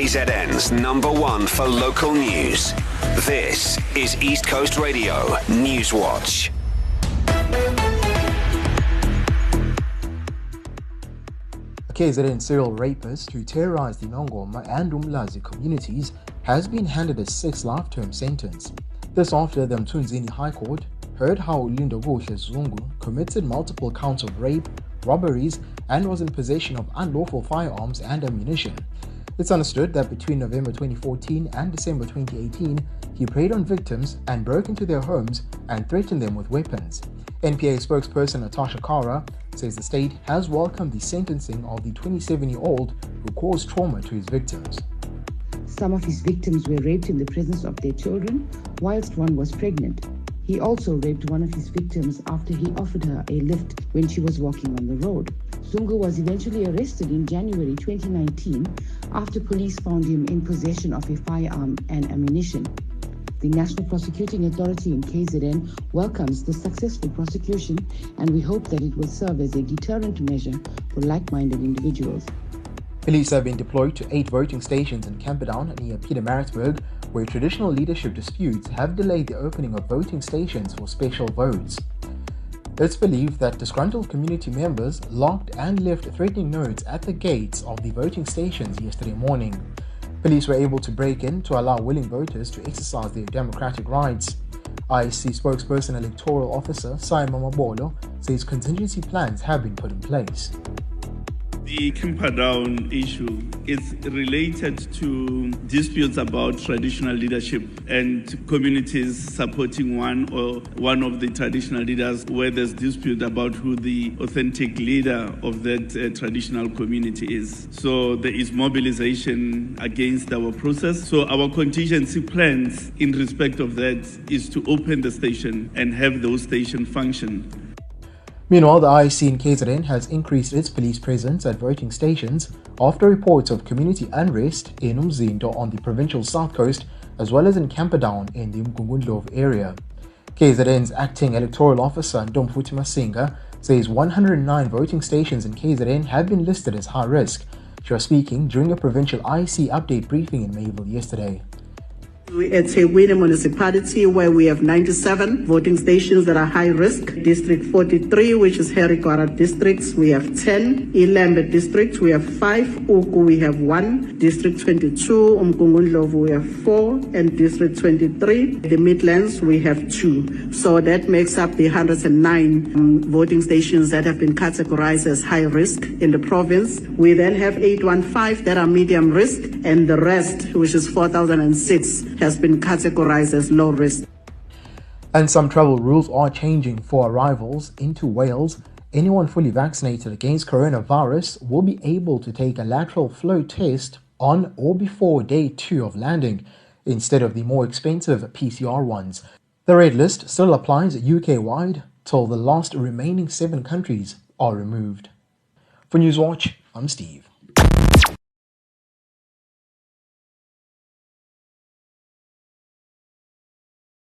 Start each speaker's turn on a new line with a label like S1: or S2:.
S1: KZN's #1 for local news. This is East Coast Radio News Watch.
S2: A KZN serial rapist who terrorized the Nongoma and Umlazi communities has been handed a 6 life-term sentence. This after the Mtunzini High Court heard how Lindogoshe Zungu committed multiple counts of rape, robberies, and was in possession of unlawful firearms and ammunition. It's understood that between November 2014 and December 2018, he preyed on victims and broke into their homes and threatened them with weapons. NPA spokesperson Natasha Kara says the state has welcomed the sentencing of the 27-year-old who caused trauma to his victims.
S3: Some of his victims were raped in the presence of their children, whilst one was pregnant. He also raped one of his victims after he offered her a lift when she was walking on the road. Zungu was eventually arrested in January 2019 after police found him in possession of a firearm and ammunition. The National Prosecuting Authority in KZN welcomes the successful prosecution, and we hope that it will serve as a deterrent measure for like-minded individuals.
S2: Police have been deployed to 8 voting stations in Camperdown near Pietermaritzburg, where traditional leadership disputes have delayed the opening of voting stations for special votes. It's believed that disgruntled community members locked and left threatening notes at the gates of the voting stations yesterday morning. Police were able to break in to allow willing voters to exercise their democratic rights. IEC spokesperson electoral officer Simon Mabolo says contingency plans have been put in place.
S4: The Camperdown issue is related to disputes about traditional leadership and communities supporting one of the traditional leaders, where there's dispute about who the authentic leader of that traditional community is. So there is mobilization against our process. So our contingency plans in respect of that is to open the station and have those stations function.
S2: Meanwhile, the IEC in KZN has increased its police presence at voting stations after reports of community unrest in Umzindo on the provincial south coast, as well as in Camperdown in the Mgungundlov area. KZN's acting electoral officer Ntomfuthi Masinga says 109 voting stations in KZN have been listed as high risk. She was speaking during a provincial IEC update briefing in Mayville yesterday.
S5: We're at eThekwini municipality, where we have 97 voting stations that are high risk. District 43, which is Herigwara districts, we have 10. Ilembe district, we have 5. Uku, we have 1. District 22, Umgungundlovu, we have 4. And District 23, the Midlands, we have 2. So that makes up the 109 voting stations that have been categorized as high risk in the province. We then have 815 that are medium risk, and the rest, which is 4,006, has been categorized as low risk.
S2: And some travel rules are changing for arrivals into Wales. Anyone fully vaccinated against coronavirus will be able to take a lateral flow test on or before day 2 of landing, instead of the more expensive PCR ones. The red list still applies UK-wide till the last remaining 7 countries are removed. For Newswatch, I'm Steve.